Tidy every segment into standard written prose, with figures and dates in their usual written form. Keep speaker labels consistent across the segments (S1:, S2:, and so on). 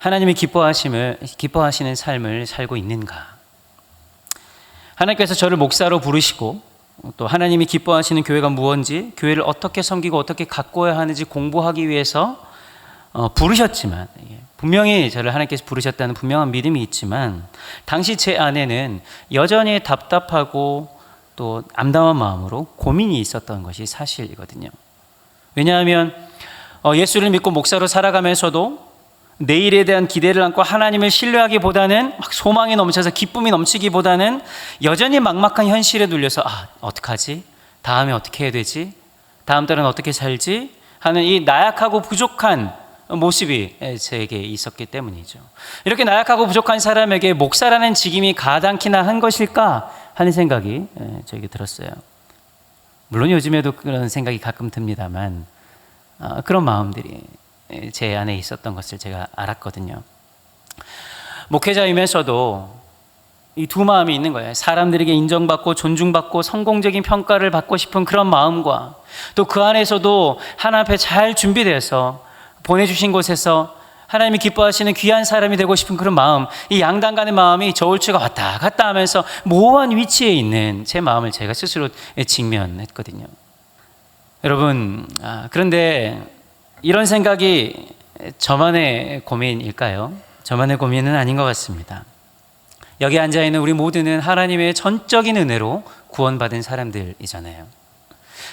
S1: 하나님이 기뻐하시는 삶을 살고 있는가? 하나님께서 저를 목사로 부르시고 또 하나님이 기뻐하시는 교회가 무엇인지, 교회를 어떻게 섬기고 어떻게 가꿔야 하는지 공부하기 위해서 부르셨지만, 분명히 저를 하나님께서 부르셨다는 분명한 믿음이 있지만, 당시 제 안에는 여전히 답답하고 또 암담한 마음으로 고민이 있었던 것이 사실이거든요. 왜냐하면 예수를 믿고 목사로 살아가면서도 내일에 대한 기대를 안고 하나님을 신뢰하기보다는 막 소망이 넘쳐서 기쁨이 넘치기보다는 여전히 막막한 현실에 눌려서 어떡하지? 다음에 어떻게 해야 되지? 다음 달은 어떻게 살지? 하는 이 나약하고 부족한 모습이 제게 있었기 때문이죠. 이렇게 나약하고 부족한 사람에게 목사라는 직임이 가당키나 한 것일까 하는 생각이 저에게 들었어요. 물론 요즘에도 그런 생각이 가끔 듭니다만 그런 마음들이 제 안에 있었던 것을 제가 알았거든요. 목회자이면서도 이 두 마음이 있는 거예요. 사람들에게 인정받고 존중받고 성공적인 평가를 받고 싶은 그런 마음과, 또 그 안에서도 하나님 앞에 잘 준비되어서 보내주신 곳에서 하나님이 기뻐하시는 귀한 사람이 되고 싶은 그런 마음, 이 양당 간의 마음이 저울추가 왔다 갔다 하면서 모호한 위치에 있는 제 마음을 제가 스스로 직면했거든요. 여러분, 그런데 이런 생각이 저만의 고민일까요? 저만의 고민은 아닌 것 같습니다. 여기 앉아있는 우리 모두는 하나님의 전적인 은혜로 구원받은 사람들이잖아요.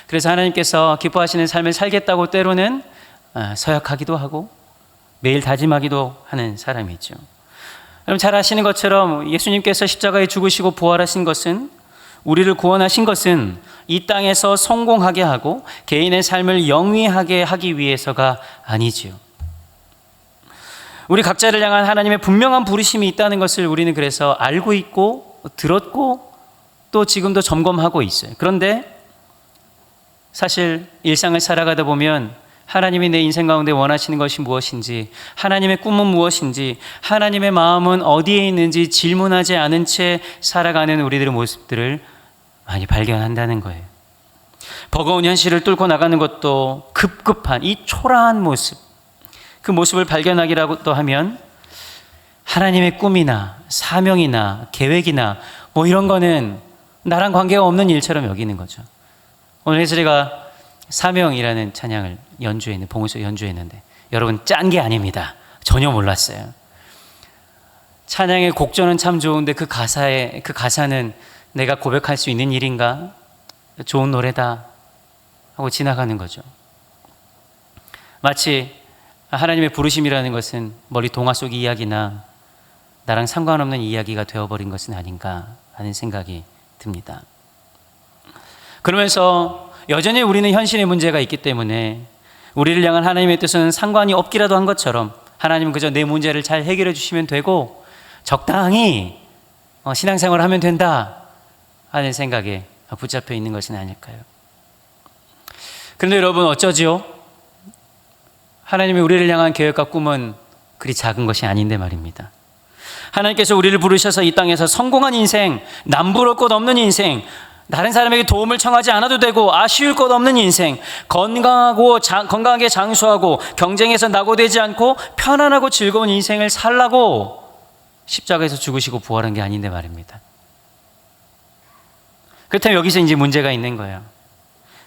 S1: 그래서 하나님께서 기뻐하시는 삶을 살겠다고 때로는 서약하기도 하고 매일 다짐하기도 하는 사람이죠. 여러분 잘 아시는 것처럼 예수님께서 십자가에 죽으시고 부활하신 것은, 우리를 구원하신 것은 이 땅에서 성공하게 하고 개인의 삶을 영위하게 하기 위해서가 아니지요. 우리 각자를 향한 하나님의 분명한 부르심이 있다는 것을 우리는 그래서 알고 있고 들었고 또 지금도 점검하고 있어요. 그런데 사실 일상을 살아가다 보면 하나님이 내 인생 가운데 원하시는 것이 무엇인지, 하나님의 꿈은 무엇인지, 하나님의 마음은 어디에 있는지 질문하지 않은 채 살아가는 우리들의 모습들을 많이 발견한다는 거예요. 버거운 현실을 뚫고 나가는 것도 급급한 이 초라한 모습, 그 모습을 발견하기라고 하면 하나님의 꿈이나 사명이나 계획이나 이런 거는 나랑 관계가 없는 일처럼 여기는 거죠. 오늘 혜슬이가 사명이라는 찬양을 봉우소 연주했는데 여러분 짠 게 아닙니다. 전혀 몰랐어요. 찬양의 곡조는 참 좋은데 그 가사는 내가 고백할 수 있는 일인가? 좋은 노래다 하고 지나가는 거죠. 마치 하나님의 부르심이라는 것은 멀리 동화 속 이야기나 나랑 상관없는 이야기가 되어버린 것은 아닌가 하는 생각이 듭니다. 그러면서 여전히 우리는 현실의 문제가 있기 때문에 우리를 향한 하나님의 뜻은 상관이 없기라도 한 것처럼 하나님은 그저 내 문제를 잘 해결해 주시면 되고 적당히 신앙생활을 하면 된다 하는 생각에 붙잡혀 있는 것은 아닐까요? 그런데 여러분 어쩌지요? 하나님이 우리를 향한 계획과 꿈은 그리 작은 것이 아닌데 말입니다. 하나님께서 우리를 부르셔서 이 땅에서 성공한 인생, 남부러울 것 없는 인생, 다른 사람에게 도움을 청하지 않아도 되고 아쉬울 것 없는 인생, 건강하게 장수하고 경쟁에서 낙오되지 않고 편안하고 즐거운 인생을 살라고 십자가에서 죽으시고 부활한 게 아닌데 말입니다. 그렇다면 여기서 이제 문제가 있는 거예요.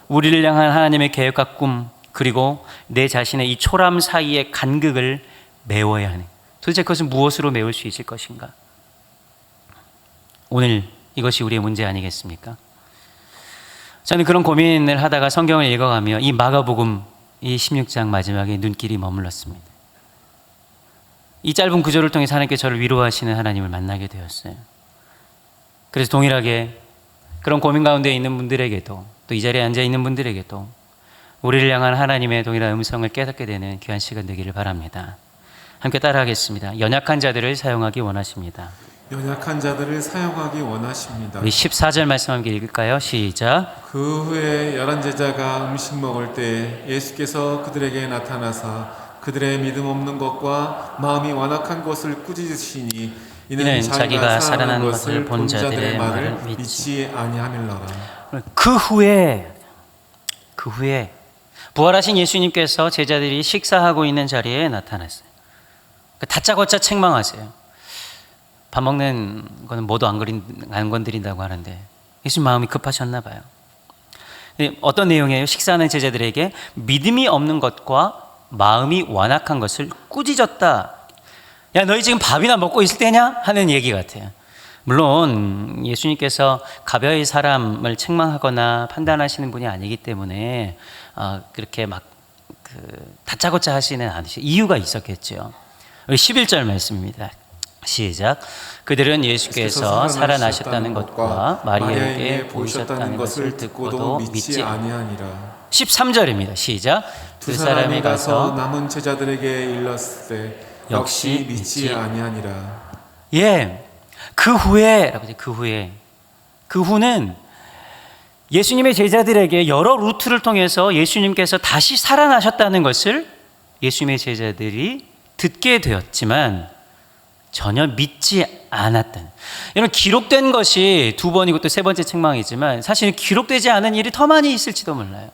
S1: 우리를 향한 하나님의 계획과 꿈, 그리고 내 자신의 이 초람 사이의 간극을 메워야 하는, 도대체 그것은 무엇으로 메울 수 있을 것인가? 오늘 이것이 우리의 문제 아니겠습니까? 저는 그런 고민을 하다가 성경을 읽어가며 이 마가복음 이 16장 마지막에 눈길이 머물렀습니다. 이 짧은 구절을 통해서 하나님께 저를 위로하시는 하나님을 만나게 되었어요. 그래서 동일하게 그런 고민 가운데 있는 분들에게도, 또 이 자리에 앉아 있는 분들에게도 우리를 향한 하나님의 동일한 음성을 깨닫게 되는 귀한 시간 되기를 바랍니다. 함께 따라하겠습니다. 연약한 자들을 사용하기 원하십니다.
S2: 연약한 자들을 사용하기 원하십니다.
S1: 우리 14절 말씀 함께 읽을까요? 시작.
S2: 그 후에 11 제자가 음식 먹을 때 예수께서 그들에게 나타나사 그들의 믿음 없는 것과 마음이 완악한 것을 꾸짖으시니 이는 자기가 살아난 것을 본 자들의 말을 믿지 아니하밀러라.
S1: 그 후에 부활하신 예수님께서 제자들이 식사하고 있는 자리에 나타났어요. 다짜고짜 책망하세요. 밥 먹는 거는 뭐도 안 건드린다고 하는데 예수님 마음이 급하셨나 봐요. 어떤 내용이에요? 식사하는 제자들에게 믿음이 없는 것과 마음이 완악한 것을 꾸짖었다. 야, 너희 지금 밥이나 먹고 있을 때냐? 하는 얘기 같아요. 물론 예수님께서 가벼이 사람을 책망하거나 판단하시는 분이 아니기 때문에 그렇게 막 다짜고짜 하시는 않으시고 이유가 있었겠죠. 11절 말씀입니다. 시작. 그들은 예수께서 살아나셨다는 것과 마리아에게 보이셨다는 것을 듣고도 믿지 아니하니라. 13절입니다. 시작.
S2: 두 사람이 가서 남은 제자들에게 일렀을 때 역시 믿지 아니하니라.
S1: 예, 그 후는 예수님의 제자들에게 여러 루트를 통해서 예수님께서 다시 살아나셨다는 것을 예수님의 제자들이 듣게 되었지만 전혀 믿지 않았던. 여러분, 기록된 것이 두 번이고 또 세 번째 책망이지만 사실 기록되지 않은 일이 더 많이 있을지도 몰라요.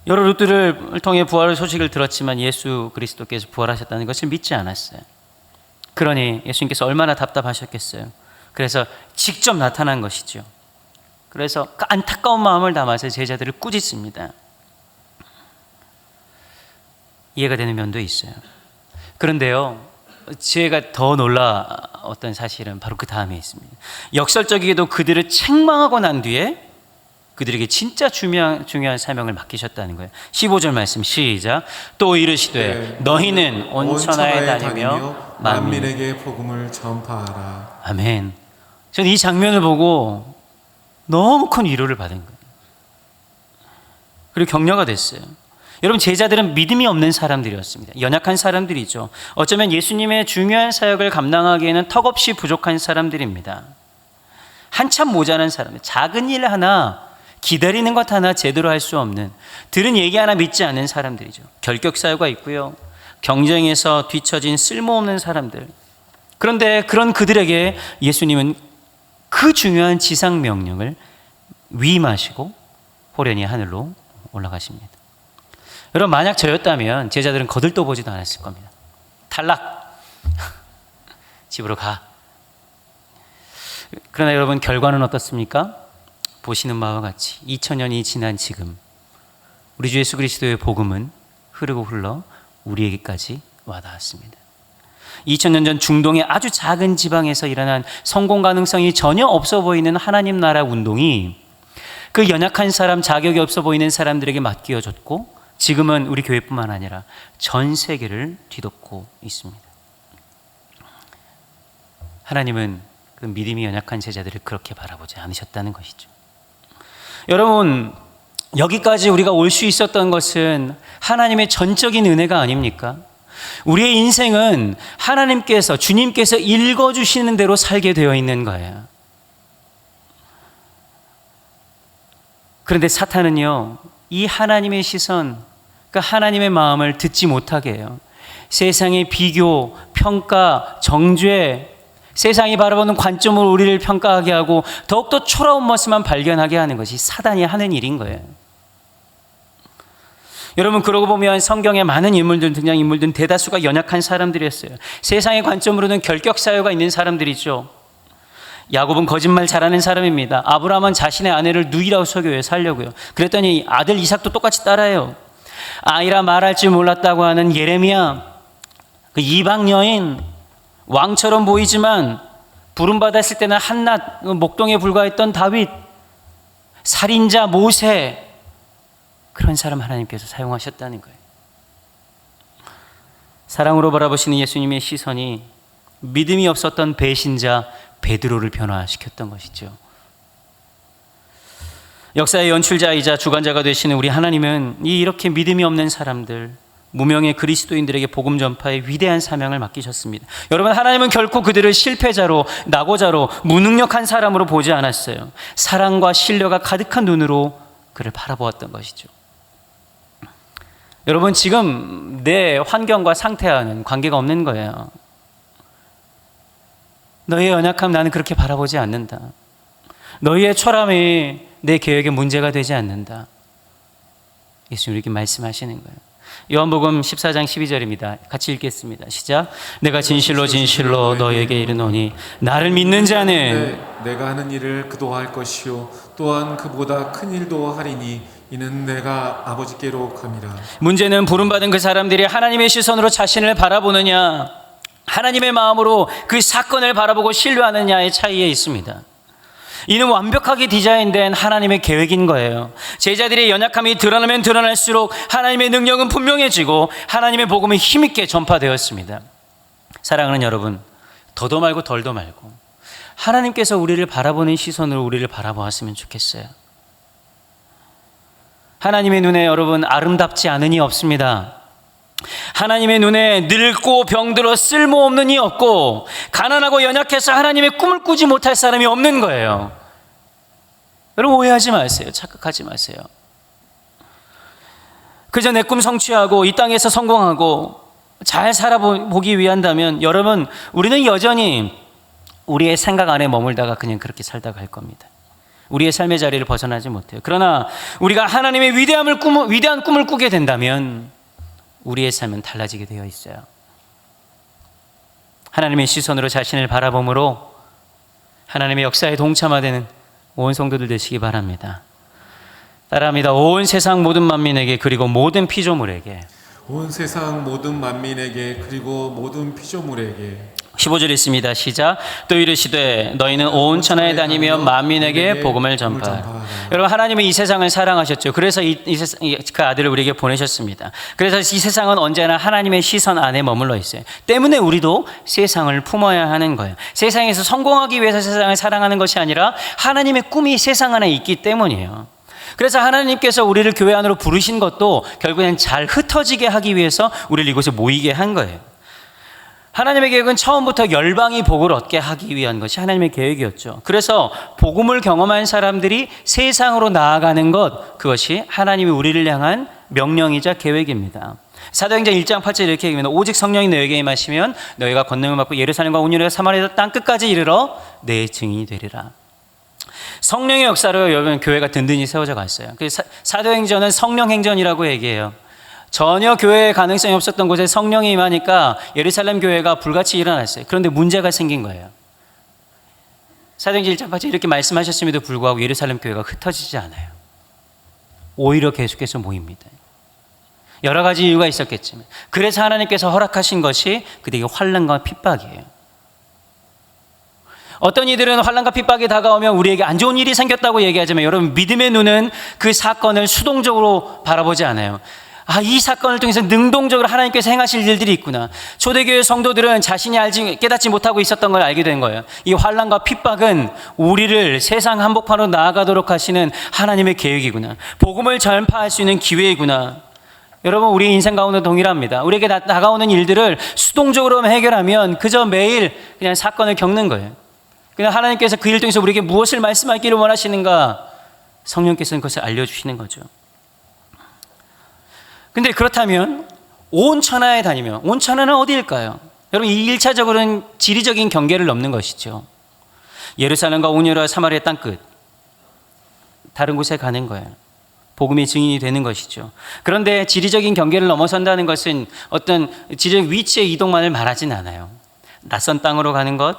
S1: 여러 루트를 통해 부활의 소식을 들었지만 예수 그리스도께서 부활하셨다는 것을 믿지 않았어요. 그러니 예수님께서 얼마나 답답하셨겠어요. 그래서 직접 나타난 것이죠. 그래서 그 안타까운 마음을 담아서 제자들을 꾸짖습니다. 이해가 되는 면도 있어요. 그런데요, 제가 더 놀라웠던 사실은 바로 그 다음에 있습니다. 역설적이게도 그들을 책망하고 난 뒤에 그들에게 진짜 중요한 사명을 맡기셨다는 거예요. 15절 말씀 시작. 또 이르시되 너희는 온 천하에 다니며 만민에게
S2: 복음을 전파하라.
S1: 아멘. 저는 이 장면을 보고 너무 큰 위로를 받은 거예요. 그리고 격려가 됐어요. 여러분, 제자들은 믿음이 없는 사람들이었습니다. 연약한 사람들이죠. 어쩌면 예수님의 중요한 사역을 감당하기에는 턱없이 부족한 사람들입니다. 한참 모자란 사람들, 작은 일 하나, 기다리는 것 하나 제대로 할 수 없는, 들은 얘기 하나 믿지 않는 사람들이죠. 결격 사유가 있고요, 경쟁에서 뒤처진 쓸모없는 사람들. 그런데 그런 그들에게 예수님은 그 중요한 지상 명령을 위임하시고 호련히 하늘로 올라가십니다. 여러분, 만약 저였다면 제자들은 거들떠보지도 않았을 겁니다. 탈락! 집으로 가. 그러나 여러분, 결과는 어떻습니까? 보시는 바와 같이 2000년이 지난 지금 우리 주 예수 그리스도의 복음은 흐르고 흘러 우리에게까지 와닿았습니다. 2000년 전 중동의 아주 작은 지방에서 일어난 성공 가능성이 전혀 없어 보이는 하나님 나라 운동이 그 연약한 사람, 자격이 없어 보이는 사람들에게 맡겨졌고 지금은 우리 교회뿐만 아니라 전 세계를 뒤덮고 있습니다. 하나님은 그 믿음이 연약한 제자들을 그렇게 바라보지 않으셨다는 것이죠. 여러분, 여기까지 우리가 올 수 있었던 것은 하나님의 전적인 은혜가 아닙니까? 우리의 인생은 하나님께서, 주님께서 읽어주시는 대로 살게 되어 있는 거예요. 그런데 사탄은요, 이 하나님의 시선, 그 하나님의 마음을 듣지 못하게 해요. 세상의 비교, 평가, 정죄, 세상이 바라보는 관점으로 우리를 평가하게 하고 더욱더 초라한 모습만 발견하게 하는 것이 사단이 하는 일인 거예요. 여러분, 그러고 보면 성경에 많은 인물들, 등장인물들은 대다수가 연약한 사람들이었어요. 세상의 관점으로는 결격 사유가 있는 사람들이죠. 야곱은 거짓말 잘하는 사람입니다. 아브라함은 자신의 아내를 누이라고 속여요, 살려고요. 그랬더니 아들 이삭도 똑같이 따라해요. 아이라 말할 줄 몰랐다고 하는 예레미야, 그 이방 여인, 왕처럼 보이지만 부름받았을 때는 한낱 목동에 불과했던 다윗, 살인자 모세, 그런 사람 하나님께서 사용하셨다는 거예요. 사랑으로 바라보시는 예수님의 시선이 믿음이 없었던 배신자 베드로를 변화시켰던 것이죠. 역사의 연출자이자 주관자가 되시는 우리 하나님은 이렇게 믿음이 없는 사람들, 무명의 그리스도인들에게 복음 전파의 위대한 사명을 맡기셨습니다. 여러분, 하나님은 결코 그들을 실패자로, 낙오자로, 무능력한 사람으로 보지 않았어요. 사랑과 신뢰가 가득한 눈으로 그를 바라보았던 것이죠. 여러분, 지금 내 환경과 상태와는 관계가 없는 거예요. 너의 연약함 나는 그렇게 바라보지 않는다. 너희의 초람이 내 계획에 문제가 되지 않는다. 예수님 이렇게 말씀하시는 거예요. 요한복음 14장 12절입니다. 같이 읽겠습니다. 시작. 내가 진실로 진실로 너에게 이르노니 나를 믿는 자는
S2: 내가 하는 일을 그도 할 것이요 또한 그보다 큰 일도 하리니 이는 내가 아버지께로 감이라.
S1: 문제는 부름받은 그 사람들이 하나님의 시선으로 자신을 바라보느냐, 하나님의 마음으로 그 사건을 바라보고 신뢰하느냐의 차이에 있습니다. 이는 완벽하게 디자인된 하나님의 계획인 거예요. 제자들의 연약함이 드러나면 드러날수록 하나님의 능력은 분명해지고 하나님의 복음이 힘있게 전파되었습니다. 사랑하는 여러분, 더도 말고 덜도 말고 하나님께서 우리를 바라보는 시선으로 우리를 바라보았으면 좋겠어요. 하나님의 눈에 여러분 아름답지 않은 이 없습니다. 하나님의 눈에 늙고 병들어 쓸모없는 이 없고 가난하고 연약해서 하나님의 꿈을 꾸지 못할 사람이 없는 거예요. 여러분 오해하지 마세요. 착각하지 마세요. 그저 내 꿈 성취하고 이 땅에서 성공하고 잘 살아보기 위한다면 여러분 우리는 여전히 우리의 생각 안에 머물다가 그냥 그렇게 살다 갈 겁니다. 우리의 삶의 자리를 벗어나지 못해요. 그러나 우리가 하나님의 위대한 꿈을 꾸게 된다면 우리의 삶은 달라지게 되어 있어요. 하나님의 시선으로 자신을 바라봄으로 하나님의 역사에 동참하되는 온 성도들 되시기 바랍니다. 따라합니다. 온 세상 모든 만민에게 그리고 모든 피조물에게
S2: 온 세상 모든 만민에게 그리고 모든 피조물에게
S1: 15절 있습니다. 시작. 또 이르시되 너희는 온 천하에 다니며 만민에게 복음을 전파하라. 여러분 하나님은 이 세상을 사랑하셨죠. 그래서 그 아들을 우리에게 보내셨습니다. 그래서 이 세상은 언제나 하나님의 시선 안에 머물러 있어요. 때문에 우리도 세상을 품어야 하는 거예요. 세상에서 성공하기 위해서 세상을 사랑하는 것이 아니라 하나님의 꿈이 세상 안에 있기 때문이에요. 그래서 하나님께서 우리를 교회 안으로 부르신 것도 결국엔 잘 흩어지게 하기 위해서 우리를 이곳에 모이게 한 거예요. 하나님의 계획은 처음부터 열방이 복을 얻게 하기 위한 것이 하나님의 계획이었죠. 그래서 복음을 경험한 사람들이 세상으로 나아가는 것, 그것이 하나님이 우리를 향한 명령이자 계획입니다. 사도행전 1장 8절 이렇게 얘기합니다. 오직 성령이 너에게 임하시면 너희가 권능을 받고 예루살렘과 온 유대와 사마리아 땅 끝까지 이르러 내 증인이 되리라. 성령의 역사로 여러분 교회가 든든히 세워져 갔어요. 사도행전은 성령행전이라고 얘기해요. 전혀 교회에 가능성이 없었던 곳에 성령이 임하니까 예루살렘 교회가 불같이 일어났어요. 그런데 문제가 생긴 거예요. 사도행전 1장 8절 이렇게 말씀하셨음에도 불구하고 예루살렘 교회가 흩어지지 않아요. 오히려 계속해서 모입니다. 여러 가지 이유가 있었겠지만 그래서 하나님께서 허락하신 것이 그들에게 환난과 핍박이에요. 어떤 이들은 환난과 핍박이 다가오면 우리에게 안 좋은 일이 생겼다고 얘기하지만 여러분 믿음의 눈은 그 사건을 수동적으로 바라보지 않아요. 이 사건을 통해서 능동적으로 하나님께서 행하실 일들이 있구나. 초대교회 성도들은 자신이 깨닫지 못하고 있었던 걸 알게 된 거예요. 이 환난과 핍박은 우리를 세상 한복판으로 나아가도록 하시는 하나님의 계획이구나. 복음을 전파할 수 있는 기회이구나. 여러분 우리 인생 가운데 동일합니다. 우리에게 다가오는 일들을 수동적으로 해결하면 그저 매일 그냥 사건을 겪는 거예요. 그냥 하나님께서 그 일 통해서 우리에게 무엇을 말씀하기를 원하시는가 성령께서는 그것을 알려주시는 거죠. 근데 그렇다면 온 천하에 다니며 온 천하는 어디일까요? 여러분 이 1차적으로는 지리적인 경계를 넘는 것이죠. 예루살렘과 온 유대와 사마리아 땅 끝 다른 곳에 가는 거예요. 복음의 증인이 되는 것이죠. 그런데 지리적인 경계를 넘어선다는 것은 어떤 지리적 위치의 이동만을 말하진 않아요. 낯선 땅으로 가는 것,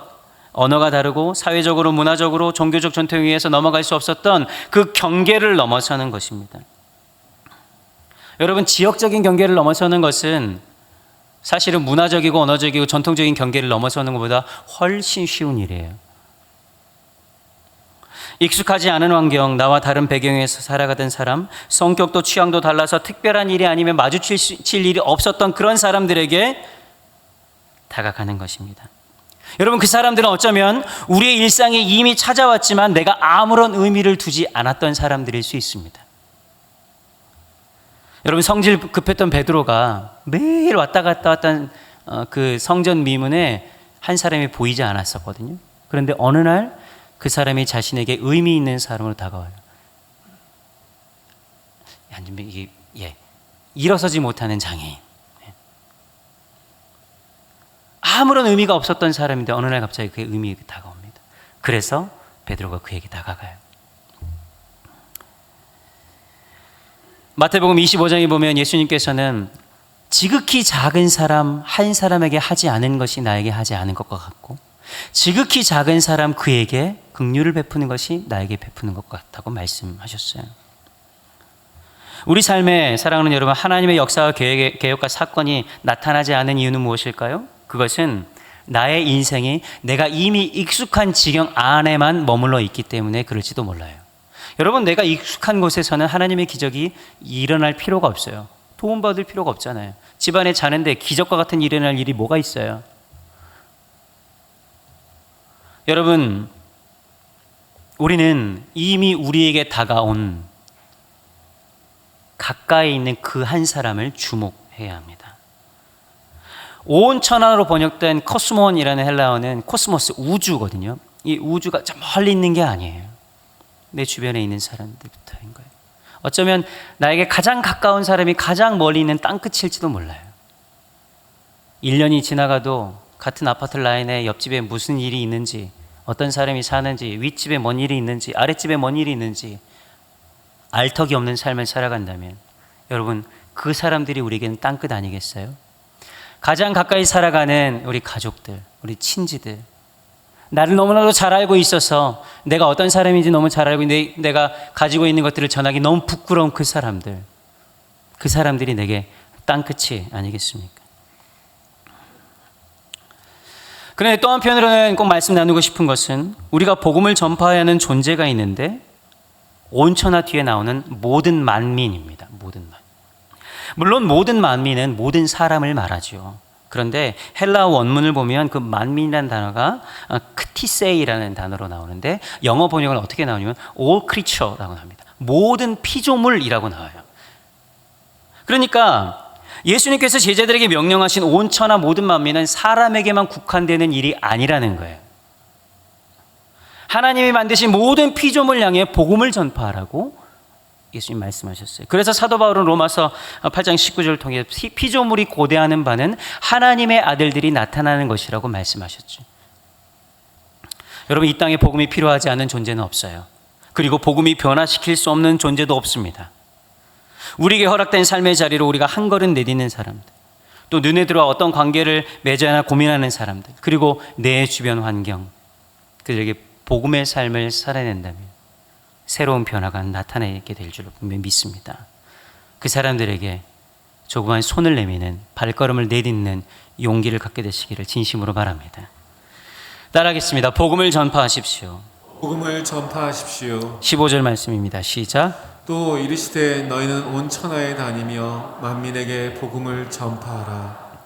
S1: 언어가 다르고 사회적으로 문화적으로 종교적 전통에 의해서 넘어갈 수 없었던 그 경계를 넘어서는 것입니다. 여러분 지역적인 경계를 넘어서는 것은 사실은 문화적이고 언어적이고 전통적인 경계를 넘어서는 것보다 훨씬 쉬운 일이에요. 익숙하지 않은 환경, 나와 다른 배경에서 살아가던 사람, 성격도 취향도 달라서 특별한 일이 아니면 마주칠 일이 없었던 그런 사람들에게 다가가는 것입니다. 여러분 그 사람들은 어쩌면 우리의 일상에 이미 찾아왔지만 내가 아무런 의미를 두지 않았던 사람들일 수 있습니다. 여러분 성질 급했던 베드로가 매일 왔다 갔다 왔던 그 성전 미문에 한 사람이 보이지 않았었거든요. 그런데 어느 날 그 사람이 자신에게 의미 있는 사람으로 다가와요. 일어서지 못하는 장애인. 아무런 의미가 없었던 사람인데 어느 날 갑자기 그의 의미가 다가옵니다. 그래서 베드로가 그에게 다가가요. 마태복음 25장에 보면 예수님께서는 지극히 작은 사람 한 사람에게 하지 않은 것이 나에게 하지 않은 것과 같고, 지극히 작은 사람 그에게 긍휼을 베푸는 것이 나에게 베푸는 것 같다고 말씀하셨어요. 우리 삶에 사랑하는 여러분, 하나님의 역사와 계획과 사건이 나타나지 않은 이유는 무엇일까요? 그것은 나의 인생이 내가 이미 익숙한 지경 안에만 머물러 있기 때문에 그럴지도 몰라요. 여러분, 내가 익숙한 곳에서는 하나님의 기적이 일어날 필요가 없어요. 도움받을 필요가 없잖아요. 집안에 자는데 기적과 같은 일어날 일이 뭐가 있어요? 여러분, 우리는 이미 우리에게 다가온 가까이 있는 그 한 사람을 주목해야 합니다. 온 천하로 번역된 코스몬이라는 헬라어는 코스모스, 우주거든요. 이 우주가 저 멀리 있는 게 아니에요. 내 주변에 있는 사람들부터인 거예요. 어쩌면 나에게 가장 가까운 사람이 가장 멀리 있는 땅끝일지도 몰라요. 1년이 지나가도 같은 아파트 라인에 옆집에 무슨 일이 있는지, 어떤 사람이 사는지, 윗집에 뭔 일이 있는지, 아랫집에 뭔 일이 있는지 알 턱이 없는 삶을 살아간다면 여러분, 그 사람들이 우리에게는 땅끝 아니겠어요? 가장 가까이 살아가는 우리 가족들, 우리 친지들, 나를 너무나도 잘 알고 있어서 내가 어떤 사람인지 너무 잘 알고 있는데 내가 가지고 있는 것들을 전하기 너무 부끄러운 그 사람들이 내게 땅끝이 아니겠습니까? 그런데 또 한편으로는 꼭 말씀 나누고 싶은 것은 우리가 복음을 전파해야 하는 존재가 있는데 온천하 뒤에 나오는 모든 만민입니다. 모든 만민. 물론 모든 만민은 모든 사람을 말하죠. 그런데 헬라어 원문을 보면 그 만민이라는 단어가 크티세이라는 단어로 나오는데 영어 번역은 어떻게 나오냐면 all creature라고 합니다. 모든 피조물이라고 나와요. 그러니까 예수님께서 제자들에게 명령하신 온천하 모든 만민은 사람에게만 국한되는 일이 아니라는 거예요. 하나님이 만드신 모든 피조물 향해 복음을 전파하라고 예수님 말씀하셨어요. 그래서 사도 바울은 로마서 8장 19절을 통해 피조물이 고대하는 바는 하나님의 아들들이 나타나는 것이라고 말씀하셨죠. 여러분, 이 땅에 복음이 필요하지 않은 존재는 없어요. 그리고 복음이 변화시킬 수 없는 존재도 없습니다. 우리에게 허락된 삶의 자리로 우리가 한 걸음 내딛는 사람들, 또 눈에 들어와 어떤 관계를 맺어야 하나 고민하는 사람들, 그리고 내 주변 환경, 그들에게 복음의 삶을 살아낸다면 새로운 변화가 나타나게 될 줄로 분명히 믿습니다. 그 사람들에게 조그만 손을 내미는, 발걸음을 내딛는 용기를 갖게 되시기를 진심으로 바랍니다. 따라하겠습니다. 복음을 전파하십시오.
S2: 복음을 전파하십시오.
S1: 15절 말씀입니다. 시작.
S2: 또 이르시되 너희는 온 천하에 다니며 만민에게 복음을 전파하라.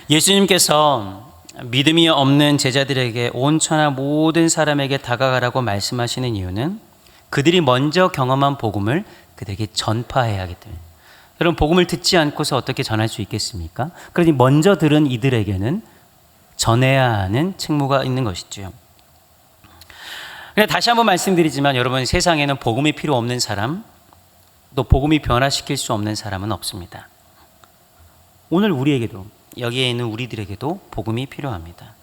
S1: 예수님께서 믿음이 없는 제자들에게 온 천하 모든 사람에게 다가가라고 말씀하시는 이유는 그들이 먼저 경험한 복음을 그들에게 전파해야 하기 때문에. 여러분, 복음을 듣지 않고서 어떻게 전할 수 있겠습니까? 그러니 먼저 들은 이들에게는 전해야 하는 책무가 있는 것이죠. 다시 한번 말씀드리지만 여러분, 세상에는 복음이 필요 없는 사람, 또 복음이 변화시킬 수 없는 사람은 없습니다. 오늘 우리에게도, 여기에 있는 우리들에게도 복음이 필요합니다.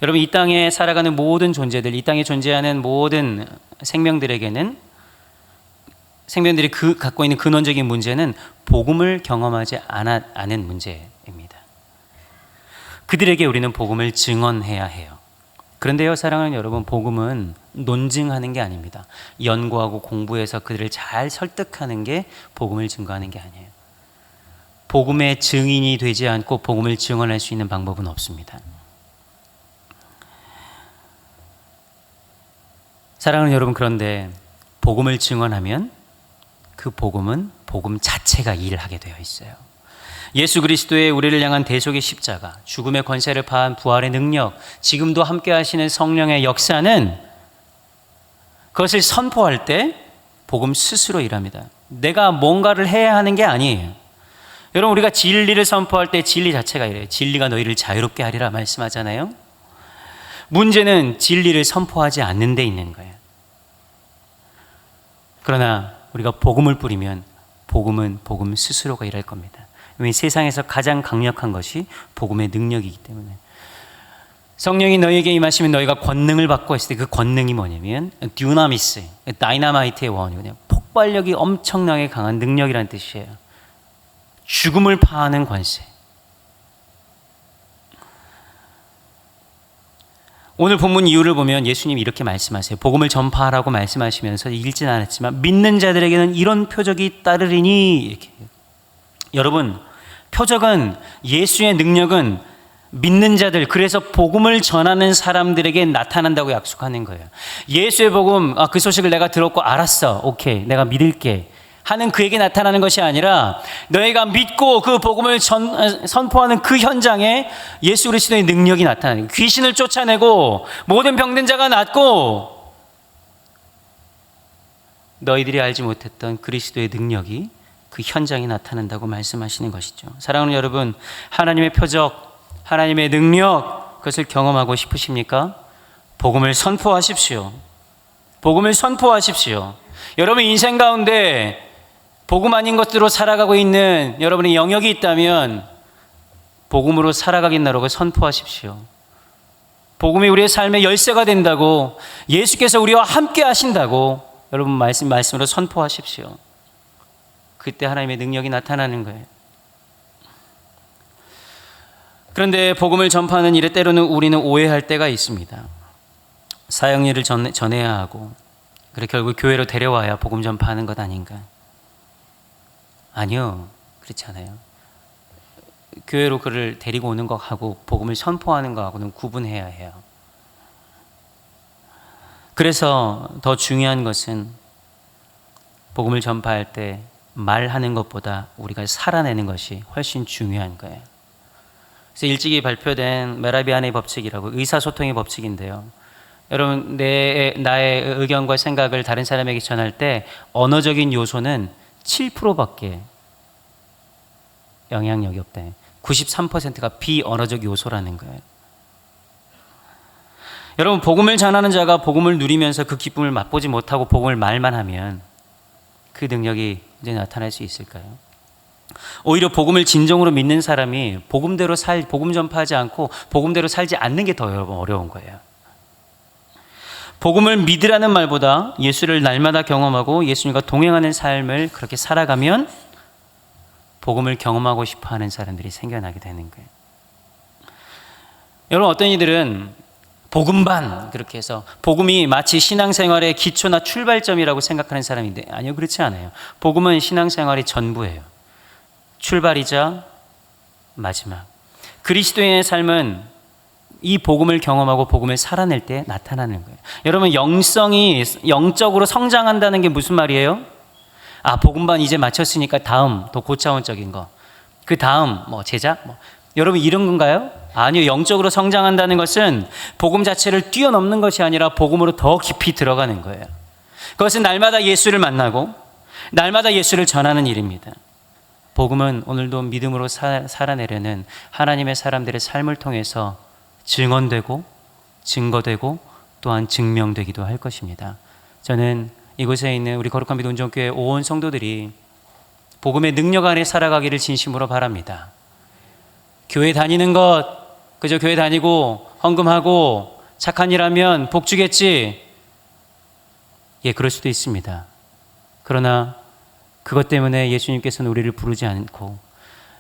S1: 여러분, 이 땅에 살아가는 모든 존재들, 이 땅에 존재하는 모든 생명들에게는, 생명들이 갖고 있는 근원적인 문제는 복음을 경험하지 않은 문제입니다. 그들에게 우리는 복음을 증언해야 해요. 그런데요, 사랑하는 여러분, 복음은 논증하는 게 아닙니다. 연구하고 공부해서 그들을 잘 설득하는 게 복음을 증거하는 게 아니에요. 복음의 증인이 되지 않고 복음을 증언할 수 있는 방법은 없습니다. 사랑하는 여러분, 그런데 복음을 증언하면 그 복음은 복음 자체가 일하게 되어 있어요. 예수 그리스도의 우리를 향한 대속의 십자가, 죽음의 권세를 파한 부활의 능력, 지금도 함께 하시는 성령의 역사는 그것을 선포할 때 복음 스스로 일합니다. 내가 뭔가를 해야 하는 게 아니에요. 여러분, 우리가 진리를 선포할 때 진리 자체가 이래요. 진리가 너희를 자유롭게 하리라 말씀하잖아요. 문제는 진리를 선포하지 않는 데 있는 거예요. 그러나 우리가 복음을 뿌리면 복음은 복음 스스로가 일할 겁니다. 왜냐하면 세상에서 가장 강력한 것이 복음의 능력이기 때문에. 성령이 너희에게 임하시면 너희가 권능을 받고 했을 때 그 권능이 뭐냐면 듀나미스, 다이나마이트의 원이거든요. 폭발력이 엄청나게 강한 능력이라는 뜻이에요. 죽음을 파하는 권세. 오늘 본문 이유를 보면 예수님이 이렇게 말씀하세요. 복음을 전파하라고 말씀하시면서 읽지는 않았지만 믿는 자들에게는 이런 표적이 따르리니 이렇게. 여러분, 표적은 예수의 능력은 믿는 자들, 그래서 복음을 전하는 사람들에게 나타난다고 약속하는 거예요. 예수의 복음, 그 소식을 내가 들었고 알았어, 오케이, 내가 믿을게 하는 그에게 나타나는 것이 아니라 너희가 믿고 그 복음을 선포하는 그 현장에 예수 그리스도의 능력이 나타나는 거예요. 귀신을 쫓아내고 모든 병든 자가 낫고 너희들이 알지 못했던 그리스도의 능력이 그 현장에 나타난다고 말씀하시는 것이죠. 사랑하는 여러분, 하나님의 표적, 하나님의 능력, 그것을 경험하고 싶으십니까? 복음을 선포하십시오. 복음을 선포하십시오. 여러분 인생 가운데 복음 아닌 것들로 살아가고 있는 여러분의 영역이 있다면 복음으로 살아가겠나라고 선포하십시오. 복음이 우리의 삶의 열쇠가 된다고, 예수께서 우리와 함께 하신다고 여러분 말씀으로 선포하십시오. 그때 하나님의 능력이 나타나는 거예요. 그런데 복음을 전파하는 일에 때로는 우리는 오해할 때가 있습니다. 사역일을 전해야 하고, 그래 결국 교회로 데려와야 복음 전파하는 것 아닌가? 아니요, 그렇지 않아요. 교회로 그를 데리고 오는 것하고 복음을 선포하는 것하고는 구분해야 해요. 그래서 더 중요한 것은 복음을 전파할 때 말하는 것보다 우리가 살아내는 것이 훨씬 중요한 거예요. 그래서 일찍이 발표된 메라비안의 법칙이라고, 의사소통의 법칙인데요. 여러분, 나의 의견과 생각을 다른 사람에게 전할 때 언어적인 요소는 7%밖에 영향력이 없대. 93%가 비언어적 요소라는 거예요. 여러분, 복음을 전하는 자가 복음을 누리면서 그 기쁨을 맛보지 못하고 복음을 말만 하면 그 능력이 이제 나타날 수 있을까요? 오히려 복음을 진정으로 믿는 사람이 복음 전파하지 않고 복음대로 살지 않는 게 더 여러분 어려운 거예요. 복음을 믿으라는 말보다 예수를 날마다 경험하고 예수님과 동행하는 삶을 그렇게 살아가면 복음을 경험하고 싶어하는 사람들이 생겨나게 되는 거예요. 여러분, 어떤 이들은 복음반 그렇게 해서 복음이 마치 신앙생활의 기초나 출발점이라고 생각하는 사람인데, 아니요, 그렇지 않아요. 복음은 신앙생활의 전부예요. 출발이자 마지막. 그리스도인의 삶은 이 복음을 경험하고 복음을 살아낼 때 나타나는 거예요. 여러분, 영적으로 성장한다는 게 무슨 말이에요? 복음반 이제 마쳤으니까 다음 더 고차원적인 거, 그 다음 제자, 여러분 이런 건가요? 아니요. 영적으로 성장한다는 것은 복음 자체를 뛰어넘는 것이 아니라 복음으로 더 깊이 들어가는 거예요. 그것은 날마다 예수를 만나고 날마다 예수를 전하는 일입니다. 복음은 오늘도 믿음으로 살아내려는 하나님의 사람들의 삶을 통해서 증언되고 증거되고 또한 증명되기도 할 것입니다. 저는 이곳에 있는 우리 거룩한 빛 온전교회 온 성도들이 복음의 능력 안에 살아가기를 진심으로 바랍니다. 교회 다니는 것, 그저 교회 다니고 헌금하고 착한 일 하면 복 주겠지. 예, 그럴 수도 있습니다. 그러나 그것 때문에 예수님께서는 우리를 부르지 않고,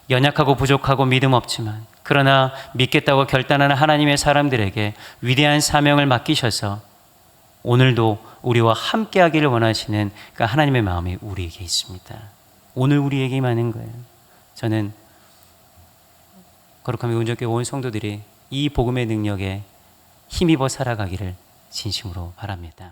S1: 연약하고 부족하고 믿음 없지만 그러나 믿겠다고 결단하는 하나님의 사람들에게 위대한 사명을 맡기셔서 오늘도 우리와 함께 하기를 원하시는 그 하나님의 마음이 우리에게 있습니다. 오늘 우리에게 임하는 거예요. 저는 거룩한 온전교회 온 성도들이 이 복음의 능력에 힘입어 살아가기를 진심으로 바랍니다.